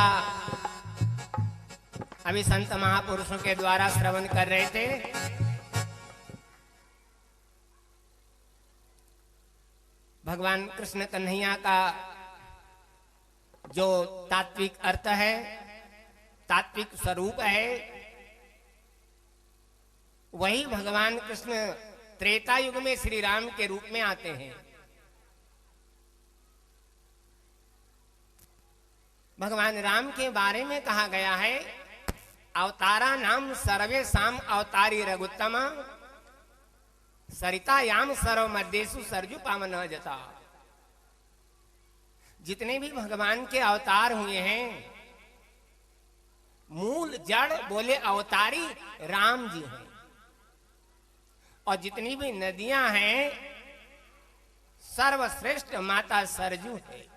कथा अभी संत महापुरुषों के द्वारा श्रवण कर रहे थे। भगवान कृष्ण कन्हैया का जो तात्विक अर्थ है, तात्विक स्वरूप है, वही भगवान कृष्ण त्रेता युग में श्री राम के रूप में आते हैं। भगवान राम के बारे में कहा गया है, अवतारा नाम सर्वे साम अवतारी रघुत्तमा सरितायाम सर्व मध्येषु सरजू पावन जता। जितने भी भगवान के अवतार हुए हैं, मूल जड़ बोले अवतारी राम जी हैं। और जितनी भी नदियां हैं, सर्वश्रेष्ठ माता सरजू है।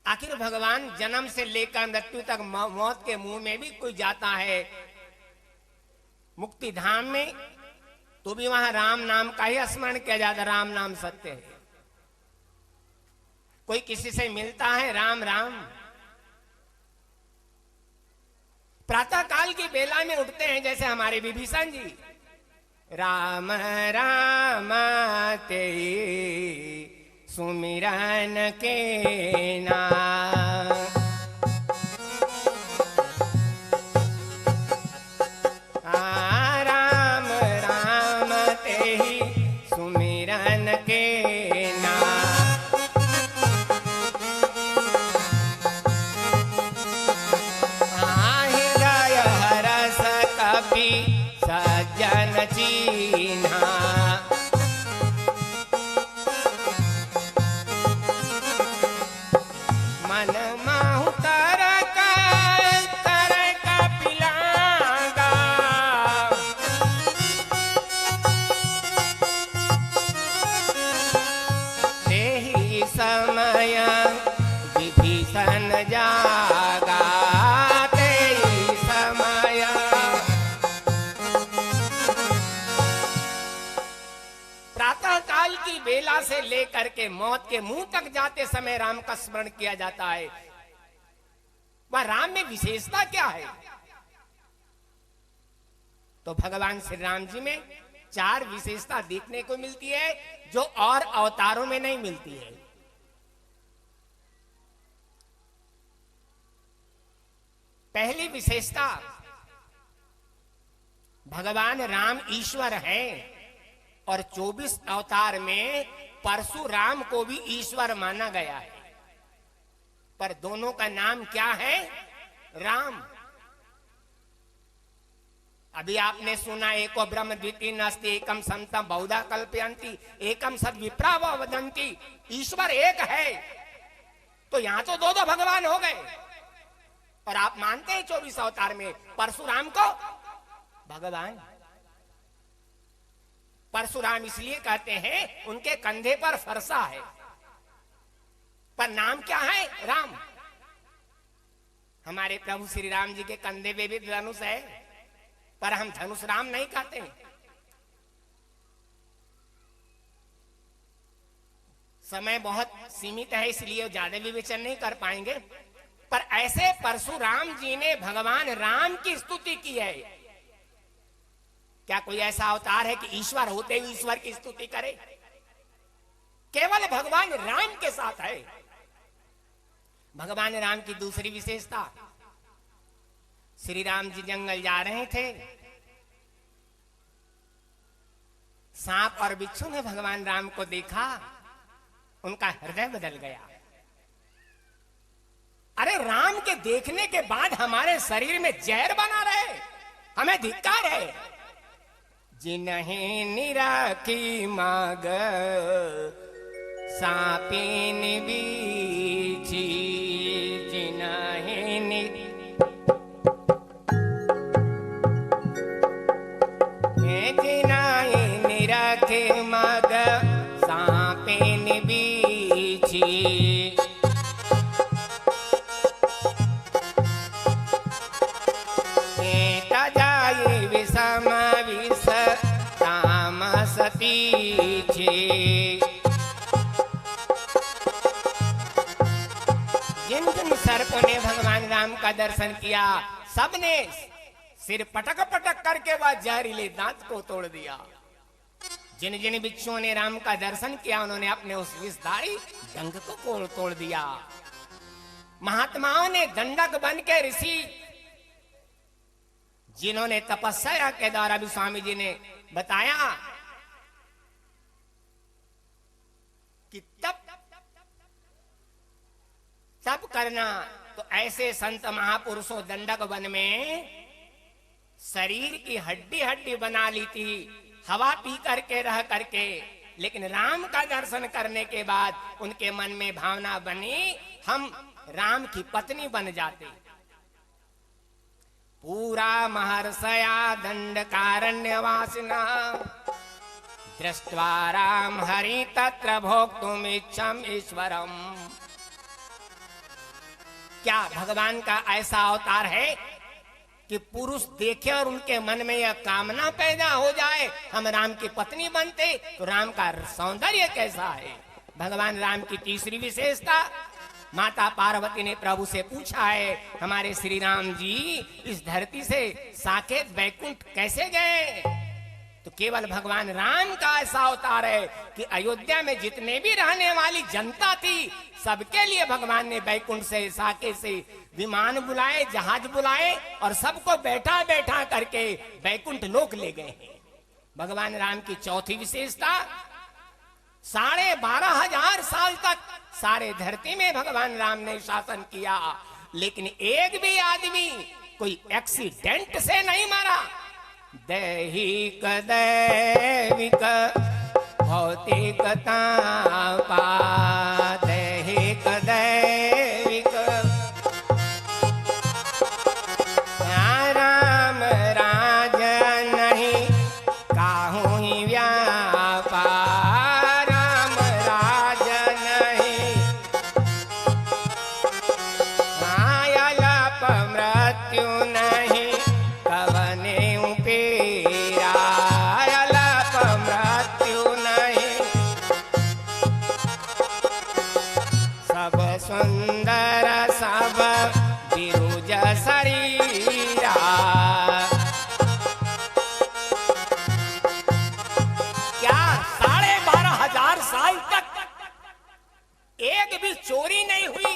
आखिर भगवान जन्म से लेकर मृत्यु तक मौत के मुंह में भी कोई जाता है मुक्ति धाम में, तो भी वहां राम नाम का ही स्मरण किया जाता। राम नाम सत्य है। कोई किसी से मिलता है, राम राम। प्रातः काल की बेला में उठते हैं, जैसे हमारे विभीषण जी, राम राम तेरी सुमिरन के नाम। राम राम तेरी सुमिरन के नाम। हृदय हरस कपि सज्जन चीन्हा। बेला से लेकर के मौत के मुंह तक जाते समय राम का स्मरण किया जाता है। वह राम में विशेषता क्या है? तो भगवान श्री राम जी में 4 विशेषता देखने को मिलती है, जो और अवतारों में नहीं मिलती है। पहली विशेषता, भगवान राम ईश्वर है और 24 अवतार में परशुराम को भी ईश्वर माना गया है, पर दोनों का नाम क्या है? राम। अभी आपने सुना, एको ब्रह्म द्वितीय नास्ति एकम संतम बहुधा कल्पयन्ति एकम सद विप्रा वदन्ति। ईश्वर एक है, तो यहां तो 2 भगवान हो गए। और आप मानते हैं 24 अवतार में परशुराम को भगवान? परशुराम इसलिए कहते हैं, उनके कंधे पर फरसा है, पर नाम क्या है? राम। हमारे प्रभु श्री राम जी के कंधे पे भी धनुष है, पर हम धनुष राम नहीं कहते। समय बहुत सीमित है, इसलिए ज्यादा विवेचन नहीं कर पाएंगे, पर ऐसे परशुराम जी ने भगवान राम की स्तुति की है। क्या कोई ऐसा अवतार है कि ईश्वर होते हुए ईश्वर की स्तुति करे? केवल भगवान राम के साथ है। भगवान राम की दूसरी विशेषता, श्री राम जी जंगल जा रहे थे, सांप और बिच्छू ने भगवान राम को देखा, उनका हृदय बदल गया। अरे राम के देखने के बाद हमारे शरीर में जहर बना रहे, हमें धिक्कार है। जिन्हें निराखी माग सापिन बीची, जिन्हें निराखी माग सापिन बीची। विषम विष तामसती छे। जिन जिन सर्पों ने भगवान राम का दर्शन किया, सबने सिर पटक पटक करके वह जहरीले दांत को तोड़ दिया। जिन जिन बिच्छुओं ने राम का दर्शन किया, उन्होंने अपने उस विषधारी डंक को तोड़ दिया। महात्माओं ने दंडक बन के ऋषि जिन्होंने तपस्या के द्वारा भी स्वामी जी ने बताया कि तप करना, तो ऐसे संत महापुरुषों दंडक वन में शरीर की हड्डी हड्डी बना ली थी, हवा पी करके रह करके, लेकिन राम का दर्शन करने के बाद उनके मन में भावना बनी, हम राम की पत्नी बन जाते। पूरा महर्षया दंडकारण्यवासिना दृष्ट्वा राम हरि तत्र भोक्तुम इच्छम ईश्वरम। क्या भगवान का ऐसा अवतार है कि पुरुष देखे और उनके मन में यह कामना पैदा हो जाए हम राम की पत्नी बनते? तो राम का सौंदर्य कैसा है? भगवान राम की तीसरी विशेषता, माता पार्वती ने प्रभु से पूछा है, हमारे श्री राम जी इस धरती से साकेत बैकुंठ कैसे गए? तो केवल भगवान राम का ऐसा अवतार है कि अयोध्या में जितने भी रहने वाली जनता थी, सबके लिए भगवान ने बैकुंठ से, साकेत से विमान बुलाए, जहाज बुलाए और सबको बैठा बैठा करके बैकुंठ लोक ले गए हैं। भगवान राम की चौथी विशेषता, 12,500 साल तक सारे धरती में भगवान राम ने शासन किया, लेकिन एक भी आदमी कोई एक्सीडेंट से नहीं मरा। दैहिक दैविक भौतिक तापा, दैहिक दैविक राम राज नहीं काहू ही व्यापा, राम राज नहीं आयलप मृत्यु नहीं कवने उपीरा, आयलप मृत्यु नहीं सब सुंदर सब बिरुज शरीरा। क्या 12,500 साल तक एक भी चोरी नहीं हुई,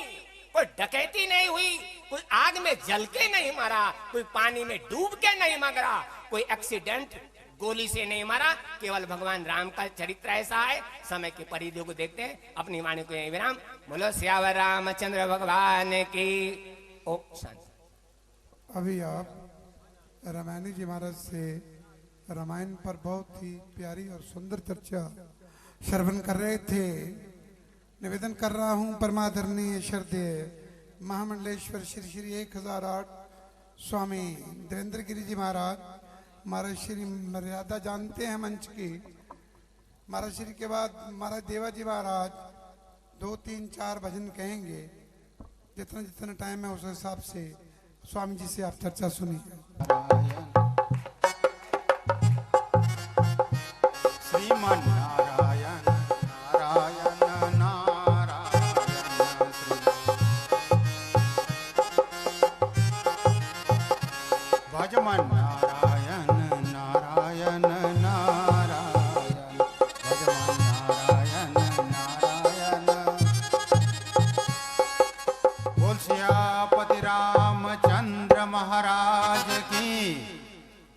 कोई डकैती नहीं हुई, कोई आग में जल के नहीं मरा, कोई पानी में डूब के नहीं मरा, कोई एक्सीडेंट गोली से नहीं मरा। केवल भगवान राम का चरित्र ऐसा है। समय के परिधियों को देखते हैं, अपनी वाणी को यहीं विराम। बोलो सियावर रामचंद्र भगवान की। ओ शांति। अभी आप रामायणी जी महाराज से रामायण पर बहुत ही प्यारी और सुंदर चर्चा श्रवण कर रहे थे। निवेदन कर रहा हूं परमादरणीय श्रद्धेय महामंडलेश्वर श्री श्री 1008 स्वामी देवेंद्र गिरी जी महाराज, महाराज श्री मर्यादा जानते हैं मंच की। महाराज श्री के बाद महाराज देवा जी महाराज 2, 3, 4 भजन कहेंगे। जितना जितना टाइम है उस हिसाब से स्वामी जी से आप चर्चा सुनिए। श्रीमन नारायण नारायण नारायण भजमन नारायण नारायण नारायण भजमन नारायण नारायण। बोल सियापति रामचंद्र महाराज की,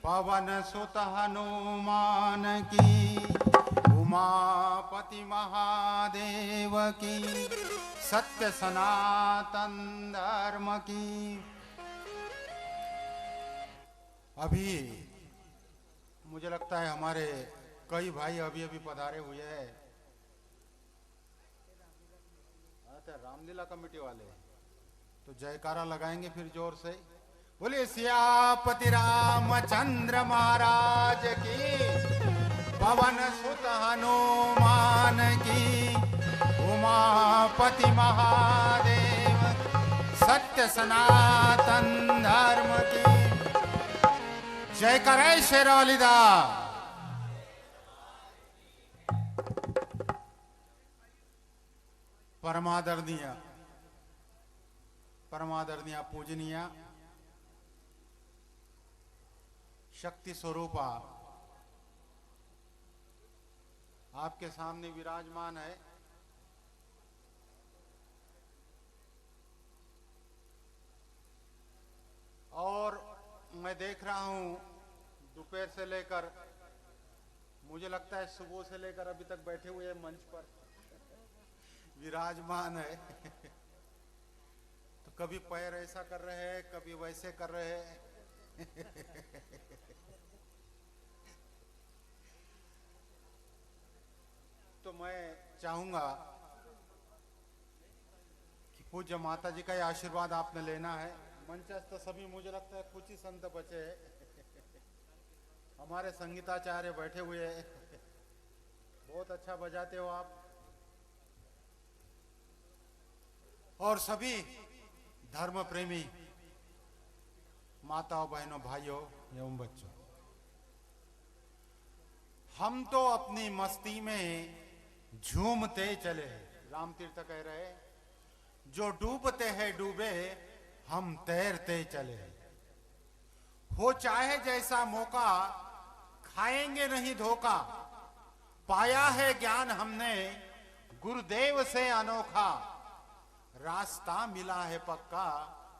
पवन सुत हनुमान की, उमापति महादेव की, सत्य सनातन धर्म की। अभी मुझे लगता है हमारे कई भाई अभी अभी पधारे हुए हैं, रामलीला कमेटी वाले, तो जयकारा लगाएंगे फिर जोर से। बोले सियापति रामचंद्र महाराज की, पवन सुत हनुमान की, उमापति महादेव, सत्य सनातन धर्म की। जय करे शेरवालीदा। परमादरणीय परमादरणीय पूजनीय शक्ति स्वरूपा आपके सामने विराजमान है। और मैं देख रहा हूं दोपहर से लेकर, मुझे लगता है सुबह से लेकर अभी तक बैठे हुए मंच पर विराजमान है। तो कभी पैर ऐसा कर रहे हैं, कभी वैसे कर रहे हैं। तो मैं चाहूंगा कि पूज्य माता जी का ये आशीर्वाद आपने लेना है। मंचस्थ सभी मुझे लगता है कुछ ही संत बचे हैं। हमारे संगीताचार्य बैठे हुए हैं। बहुत अच्छा बजाते हो आप। और सभी धर्म प्रेमी माताओं, बहनों, भाइयों एवं बच्चों, हम तो अपनी मस्ती में झूमते चले हैं। राम तीर्थ कह रहे, जो डूबते हैं डूबे, हम तैरते चले हैं। हो चाहे जैसा मौका, खाएंगे नहीं धोखा। पाया है ज्ञान हमने गुरुदेव से अनोखा। रास्ता मिला है पक्का,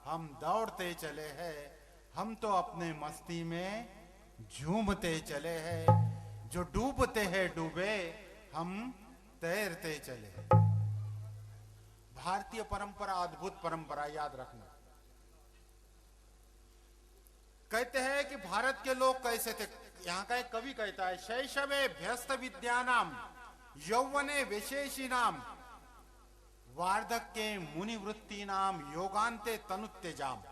हम दौड़ते चले हैं। हम तो अपने मस्ती में झूमते चले हैं। जो डूबते हैं डूबे, हम तैरते चले हैं। भारतीय परंपरा अद्भुत परंपरा, याद रखना। कहते हैं कि भारत के लोग कैसे थे। यहां का एक कवि कहता है, शैशवे भ्यस्त विद्यानाम यौवने विशेषी नाम वार्धक्ये मुनिवृत्ति नाम योगांते तनुत्यजाम।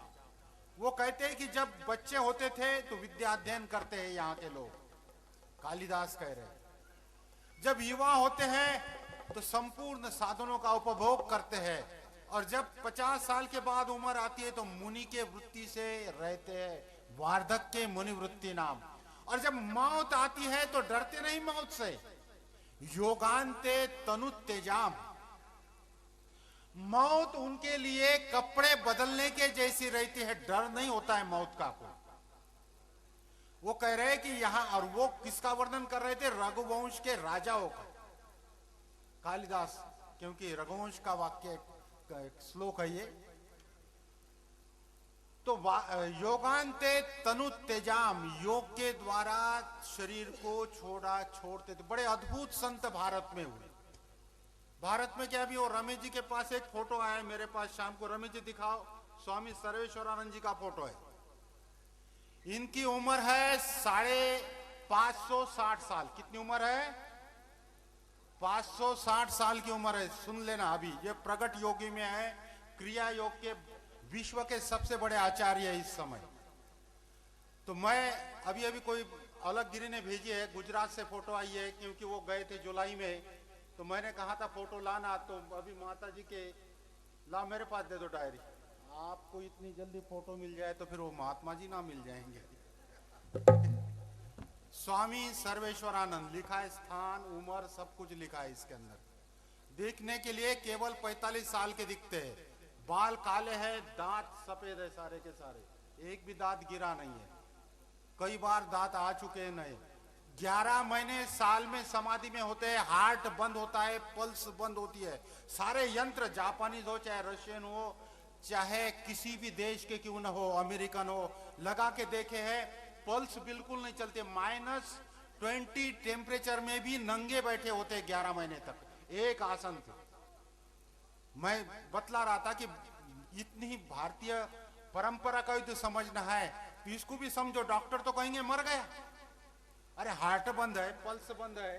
वो कहते हैं कि जब बच्चे होते थे तो विद्या अध्ययन करते हैं यहाँ के लोग, कालिदास कह रहे हैं। जब युवा होते हैं तो संपूर्ण साधनों का उपभोग करते हैं, और जब 50 साल के बाद उम्र आती है तो मुनि के वृत्ति से रहते हैं, वार्धक्य मुनि वृत्ति नाम। और जब मौत आती है तो डरते नहीं मौत से, योगांते तनुत्यजाम। मौत उनके लिए कपड़े बदलने के जैसी रहती है, डर नहीं होता है मौत का कोई। वो कह रहे हैं कि यहां, और वो किसका वर्णन कर रहे थे, रघुवंश के राजाओं का, कालिदास, क्योंकि रघुवंश का वाक्य एक श्लोक है ये। तो योगांते तनुत्यजाम, योग के द्वारा शरीर को छोड़ते थे। बड़े अद्भुत संत भारत में हुए। भारत में क्या, अभी वो रमेश जी के पास एक फोटो आया है मेरे पास शाम को। रमेश जी दिखाओ, स्वामी सर्वेश्वरानंद जी का फोटो है। इनकी उम्र है 560 साल। कितनी उम्र है? 560 साल की उम्र है। सुन लेना, अभी ये प्रगट योगी में है, क्रिया योग के विश्व के सबसे बड़े आचार्य है इस समय। तो मैं अभी कोई अलग गिरी ने भेजी है, गुजरात से फोटो आई है, क्योंकि वो गए थे जुलाई में। तो मैंने कहा था फोटो लाना, तो अभी माता जी के, ला मेरे पास दे दो डायरी। आपको इतनी जल्दी फोटो मिल जाए तो फिर वो महात्मा जी ना मिल जाएंगे। स्वामी सर्वेश्वरानंद लिखा है, स्थान, उम्र सब कुछ लिखा है इसके अंदर। देखने के लिए केवल 45 साल के दिखते हैं। बाल काले हैं, दांत सफेद है सारे के सारे, एक भी दांत गिरा नहीं है। कई बार दांत आ चुके हैं नए। 11 महीने साल में समाधि में होते हैं। हार्ट बंद होता है, पल्स बंद होती है। सारे यंत्र, जापानीज हो चाहे रशियन हो चाहे किसी भी देश के क्यों न हो, अमेरिकन हो, लगा के देखे हैं, पल्स बिल्कुल नहीं चलते। -20 टेम्परेचर में भी नंगे बैठे होते 11 महीने तक, एक आसन थे। मैं बतला रहा था कि इतनी भारतीय परंपरा का तो समझना है, तो इसको भी समझो। डॉक्टर तो कहेंगे मर गया, अरे हार्ट बंद है, पल्स बंद है,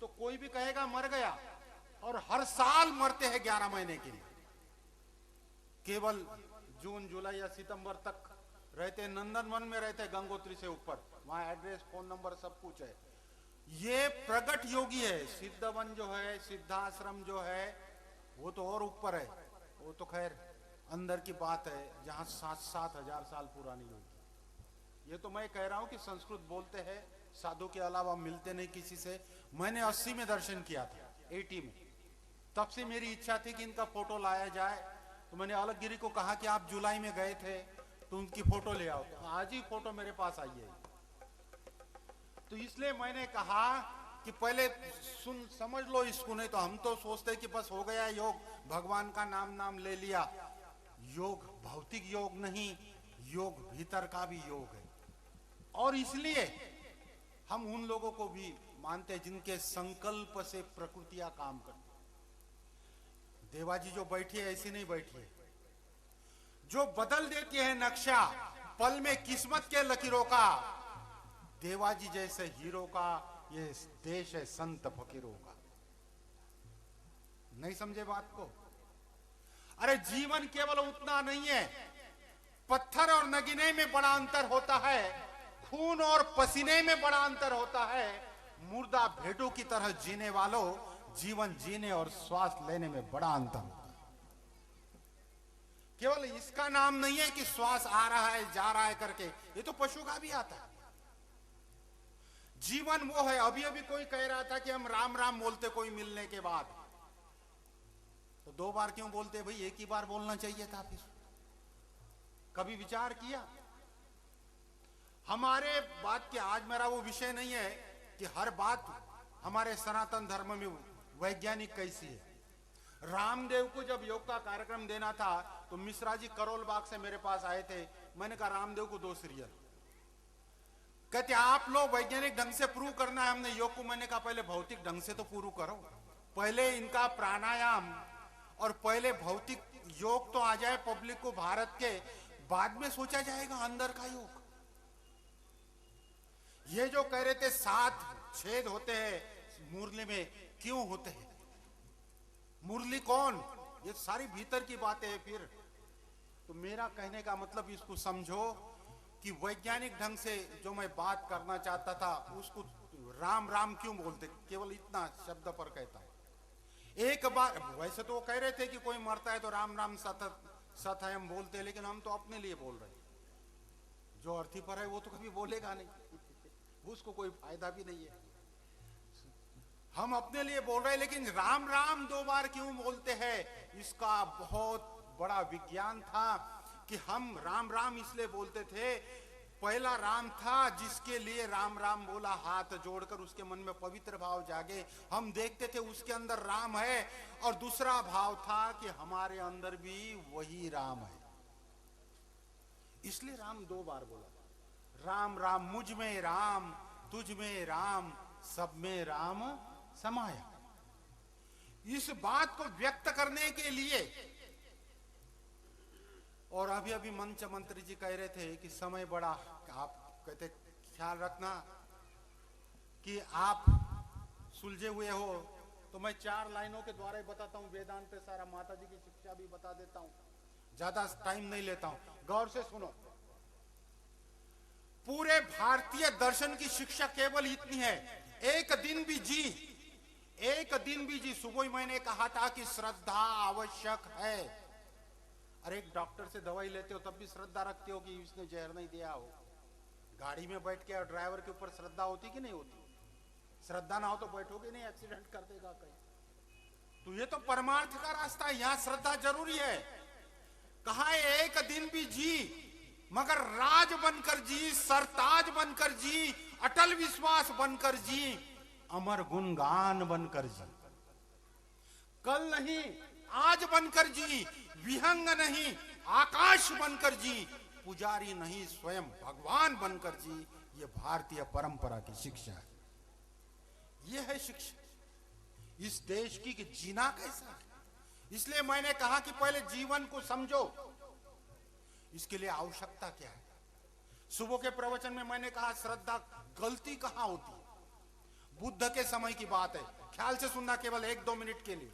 तो कोई भी कहेगा मर गया। और हर साल मरते हैं 11 महीने के लिए। केवल जून, जुलाई या सितंबर तक रहते, नंदनवन में रहते, गंगोत्री से ऊपर, वहां एड्रेस, फोन नंबर सब कुछ है। ये प्रगट योगी है। सिद्धवन जो है, सिद्धाश्रम जो है, वो तो और ऊपर है। वो तो खैर अंदर की बात है, जहां 7-7 हजार साल पुरानी होगी। ये तो मैं कह रहा हूं कि संस्कृत बोलते हैं, साधु के अलावा मिलते नहीं किसी से। मैंने 80 में दर्शन किया था, 80 में। तब से मेरी इच्छा थी कि इनका फोटो लाया जाए। तो मैंने अलगगिरी को कहा कि आप जुलाई में गए थे तो उनकी फोटो ले आओ, तो आज ही फोटो मेरे पास आई है। तो इसलिए मैंने कहा कि पहले समझ लो इसको, नहीं तो हम तो सोचते कि बस हो गया योग, भगवान का नाम ले लिया। योग भौतिक योग नहीं, योग भीतर का भी योग है। और इसलिए हम उन लोगों को भी मानते हैं जिनके संकल्प से प्रकृतियां काम करती। देवाजी जो बैठी है ऐसी नहीं बैठी है, जो बदल देती है नक्शा पल में किस्मत के लकीरों का। देवाजी जैसे हीरो का ये देश है संत फकीरों का। नहीं समझे बात को? अरे जीवन केवल उतना नहीं है, पत्थर और नगीने में बड़ा अंतर होता है, खून और पसीने में बड़ा अंतर होता है। मुर्दा भेड़ों की तरह जीने वालों, जीवन जीने और श्वास लेने में बड़ा अंतर होता है। केवल इसका नाम नहीं है कि श्वास आ रहा है जा रहा है करके, ये तो पशु का भी आता है। जीवन वो है। अभी अभी कोई कह रहा था कि हम राम राम बोलते कोई मिलने के बाद, तो 2 बार क्यों बोलते भाई, एक ही बार बोलना चाहिए था। फिर कभी विचार किया? हमारे बात के आज मेरा वो विषय नहीं है कि हर बात हमारे सनातन धर्म में वैज्ञानिक कैसी है। रामदेव को जब योग का कार्यक्रम देना था तो मिश्रा जी करोल बाग से मेरे पास आए थे। मैंने कहा रामदेव को 2 सीरियल। कहते आप लोग वैज्ञानिक ढंग से प्रूव करना है, हमने योग को। मैंने कहा पहले भौतिक ढंग से तो प्रूव करो, पहले इनका प्राणायाम और पहले भौतिक योग तो आ जाए पब्लिक को भारत के, बाद में सोचा जाएगा अंदर का योग। ये जो कह रहे थे 7 छेद होते हैं मुरली में, क्यों होते हैं? मुरली कौन? ये सारी भीतर की बातें हैं। फिर तो मेरा कहने का मतलब इसको समझो कि वैज्ञानिक ढंग से जो मैं बात करना चाहता था उसको राम राम क्यों बोलते, केवल इतना शब्द पर कहता हूं। एक बार वैसे तो वो कह रहे थे कि कोई मरता है तो राम राम सत है हम बोलते हैं, लेकिन हम तो अपने लिए बोल रहे हैं। जो अर्थी पर है वो तो कभी बोलेगा नहीं, उसको कोई फायदा भी नहीं है। हम अपने लिए बोल रहे हैं, लेकिन राम राम 2 बार क्यों बोलते हैं, इसका बहुत बड़ा विज्ञान था कि हम राम राम इसलिए बोलते थे। पहला राम था जिसके लिए राम राम बोला, हाथ जोड़कर उसके मन में पवित्र भाव जागे। हम देखते थे उसके अंदर राम है, और दूसरा भाव था कि हमारे अंदर भी वही राम है, इसलिए राम 2 बार बोला। राम राम मुझ में राम, तुझ में राम, सब में राम समाया। इस बात को व्यक्त करने के लिए, और अभी अभी मंच मंत्री जी कह रहे थे कि समय बड़ा, आप कहते ख्याल रखना कि आप सुलझे हुए हो, तो मैं 4 लाइनों के द्वारा ही बताता हूं। वेदांत पे सारा माता जी की शिक्षा भी बता देता हूं, ज्यादा टाइम नहीं लेता हूं, गौर से सुनो। पूरे भारतीय दर्शन की शिक्षा केवल इतनी है, एक दिन भी जी। सुबह ही मैंने कहा था कि श्रद्धा आवश्यक है। अरे एक डॉक्टर से दवाई लेते हो तब भी श्रद्धा रखते हो कि इसने जहर नहीं दिया हो। गाड़ी में बैठ के ड्राइवर के ऊपर श्रद्धा होती कि नहीं होती? श्रद्धा ना हो तो बैठोगे नहीं, एक्सीडेंट कर देगा कहीं। तो ये तो परमार्थ का रास्ता है, यहां श्रद्धा जरूरी है। कहा है एक दिन भी जी, मगर राज बनकर जी, सरताज बनकर जी, अटल विश्वास बनकर जी, अमर गुणगान बनकर जी। कल नहीं आज बनकर जी, विहंग नहीं आकाश बनकर जी, पुजारी नहीं स्वयं भगवान बनकर जी। ये भारतीय परंपरा की शिक्षा है। ये है शिक्षा इस देश की कि जीना कैसा है। इसलिए मैंने कहा कि पहले जीवन को समझो, इसके लिए आवश्यकता क्या है। सुबह के प्रवचन में मैंने कहा श्रद्धा गलती कहां होती है। बुद्ध के समय की बात है, ख्याल से सुनना केवल 1-2 मिनट के लिए,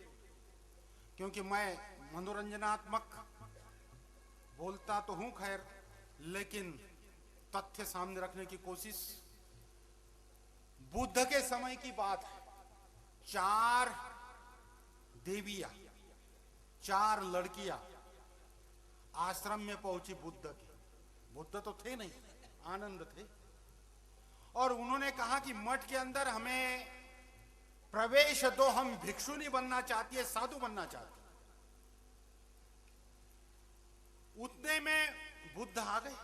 क्योंकि मैं मनोरंजनात्मक बोलता तो हूं खैर, लेकिन तथ्य सामने रखने की कोशिश। बुद्ध के समय की बात है, 4 देवियां, 4 लड़कियां आश्रम में पहुंची बुद्ध के। बुद्ध तो थे नहीं, आनंद थे, और उन्होंने कहा कि मठ के अंदर हमें प्रवेश दो, हम भिक्षु नहीं बनना चाहती है, साधु बनना चाहती। उतने में बुद्ध आ गए।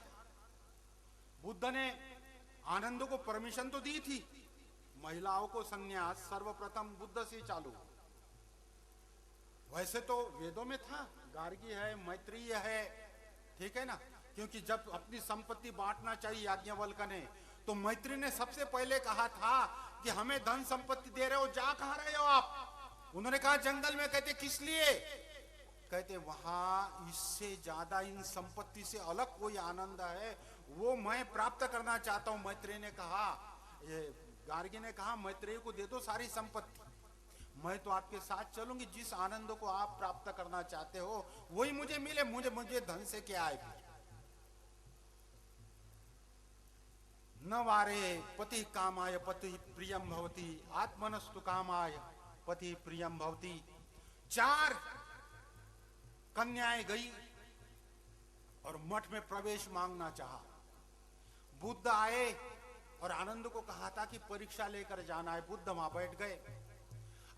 बुद्ध ने आनंद को परमिशन तो दी थी, महिलाओं को संन्यास सर्वप्रथम बुद्ध से चालू। वैसे तो वेदों में था, गार्गी है, मैत्रेयी है, ठीक है ना, क्योंकि जब अपनी संपत्ति बांटना चाहिए याज्ञवल्क्य ने, तो मैत्री ने सबसे पहले कहा था कि हमें धन संपत्ति दे रहे हो, जा कहां रहे हो आप? उन्होंने कहा जंगल में। कहते किस लिए? कहते वहां इससे ज्यादा इन संपत्ति से अलग कोई आनंद है, वो मैं प्राप्त करना चाहता हूं। मैत्रेय ने कहा, ये गार्गी ने कहा मैत्रेय को दे दो सारी संपत्ति, मैं तो आपके साथ चलूंगी, जिस आनंद को आप प्राप्त करना चाहते हो वही मुझे मिले, मुझे धन से क्या आए। न वारे पति कामाय पति प्रियम भवति, आत्मनस्तु कामाय पति प्रियम भवति। 4 कन्याएं गई और मठ में प्रवेश मांगना चाहा। बुद्ध आए और आनंद को कहा था कि परीक्षा लेकर जाना है। बुद्ध वहां बैठ गए।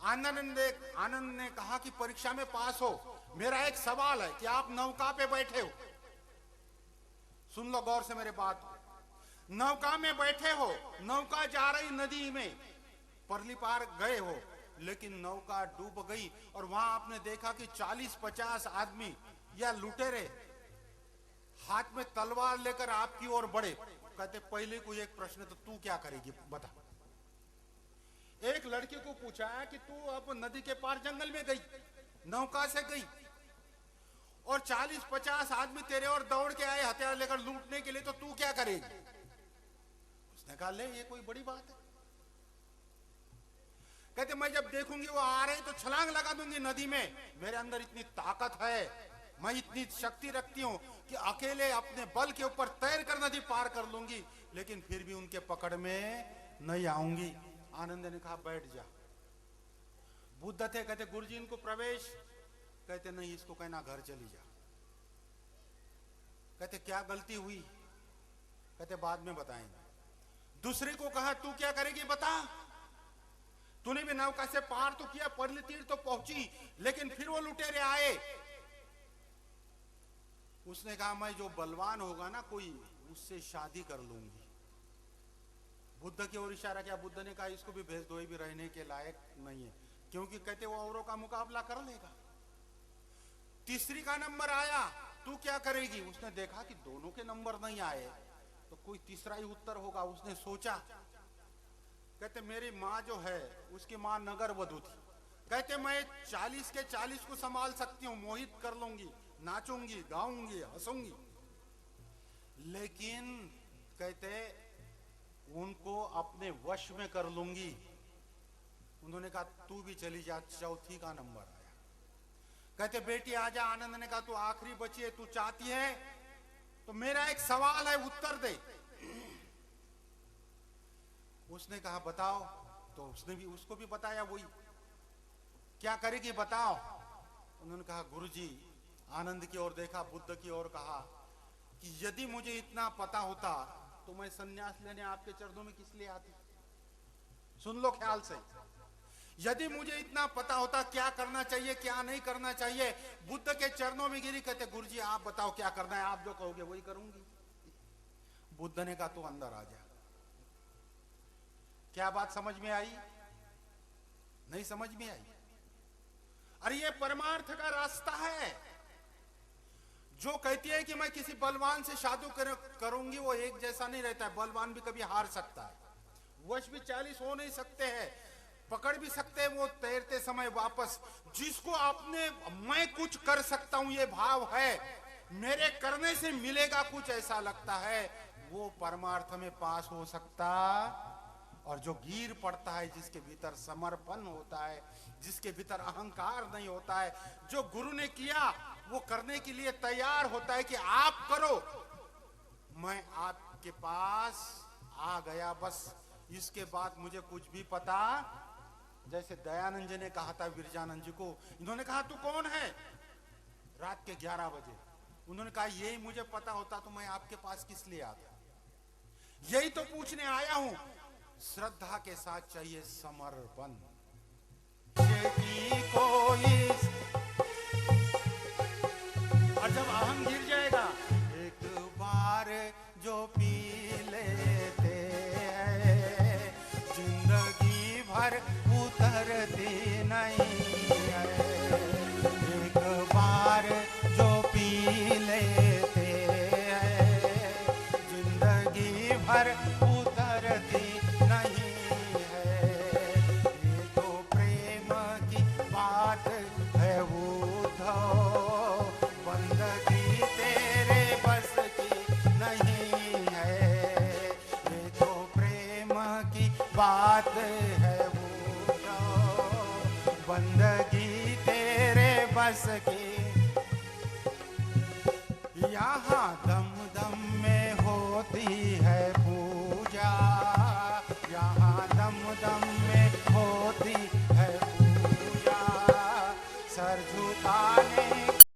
आनंद ने कहा कि परीक्षा में पास हो, मेरा एक सवाल है कि आप नौका पे बैठे हो, सुन लो गौर से मेरे बात। नौका में बैठे हो, नौका जा रही नदी में, परली पार गए हो, लेकिन नौका डूब गई और वहां आपने देखा कि 40-50 आदमी या लुटेरे हाथ में तलवार लेकर आपकी ओर बढ़े। कहते पहले कोई एक प्रश्न, तो तू क्या करेगी बता। एक लड़की को पूछा कि तू अब नदी के पार जंगल में गई, नौका से गई, और 40-50 आदमी तेरे और दौड़ के आए हथियार लेकर लूटने के लिए, तो तू क्या करेगी? उसने कहा ले ये कोई बड़ी बात है। कहते मैं जब देखूंगी वो आ रहे तो छलांग लगा दूंगी नदी में, मेरे अंदर इतनी ताकत है, मैं इतनी शक्ति रखती हूं कि अकेले अपने बल के ऊपर तैर कर नदी पार कर लूंगी, लेकिन फिर भी उनके पकड़ में नहीं आऊंगी। आनंद ने कहा बैठ जा। बुद्ध थे, कहते गुरुजी इनको प्रवेश। कहते नहीं, इसको कहना घर चली जा। कहते क्या गलती हुई? कहते बाद में बताएंगे। दूसरे को कहा तू क्या करेगी बता। तूने भी नौका से पार तो किया, परली तीर तो पहुंची, लेकिन फिर वो लुटेरे आए। उसने कहा मैं जो बलवान होगा ना कोई, उससे शादी कर लूंगी। बुद्ध की ओर इशारा किया। बुद्ध ने कहा इसको भी भेज दो, ये भी रहने के लायक नहीं है, क्योंकि कहते वो औरों का मुकाबला कर लेगा। तीसरी का नंबर आया, तू क्या करेगी? उसने देखा कि दोनों के नंबर नहीं आए, तो कोई तीसरा ही उत्तर होगा। उसने सोचा, कहते मेरी माँ जो है उसकी माँ नगर वधू थी। कहते मैं 40 के 40 को संभाल सकती हूँ, मोहित कर लूंगी, नाचूंगी, गाऊंगी, हंसूंगी, लेकिन कहते उनको अपने वश में कर लूंगी। उन्होंने कहा तू भी चली जा। चौथी का नंबर आया। कहते बेटी आजा। आनंद ने कहा तू आखिरी बची है, तू चाहती है तो मेरा एक सवाल है, उत्तर दे। उसने कहा बताओ। तो उसने भी उसको भी बताया वही, क्या करेगी बताओ। उन्होंने कहा गुरुजी, आनंद की ओर देखा, बुद्ध की ओर कहा कि यदि मुझे इतना पता होता तो मैं सन्यास लेने आपके चरणों में किस लिए आती। सुन लो ख्याल से, यदि मुझे इतना पता होता क्या करना चाहिए क्या नहीं करना चाहिए, बुद्ध के चरणों में गिरी। कहते गुरुजी आप बताओ क्या करना है, आप जो कहोगे वही करूंगी। बुद्ध ने कहा तू अंदर आ जा। क्या बात समझ में आई? नहीं समझ में आई? अरे ये परमार्थ का रास्ता है। जो कहती है कि मैं किसी बलवान से शादी करूंगी, वो एक जैसा नहीं रहता है। बलवान भी कभी हार सकता है, वश भी 40 हो नहीं सकते हैं, पकड़ भी सकते हैं वो तैरते समय वापस। जिसको आपने मैं कुछ कर सकता हूं ये भाव है, मेरे करने से मिलेगा कुछ ऐसा लगता है, वो परमार्थ में पास हो सकता। और जो गिर पड़ता है, जिसके भीतर समर्पण होता है, जिसके भीतर अहंकार नहीं होता है, जो गुरु ने किया वो करने के लिए तैयार होता है कि आप करो, मैं आपके पास आ गया, बस इसके बाद मुझे कुछ भी पता। जैसे दयानंद जी ने कहा था विरजानंद जी को, इन्होंने कहा तू कौन है? रात के 11 बजे। उन्होंने कहा यही मुझे पता होता तो मैं आपके पास किस लिए आता। यही तो पूछने आया हूं। श्रद्धा के साथ चाहिए समर्पण। कोई और जब अहंग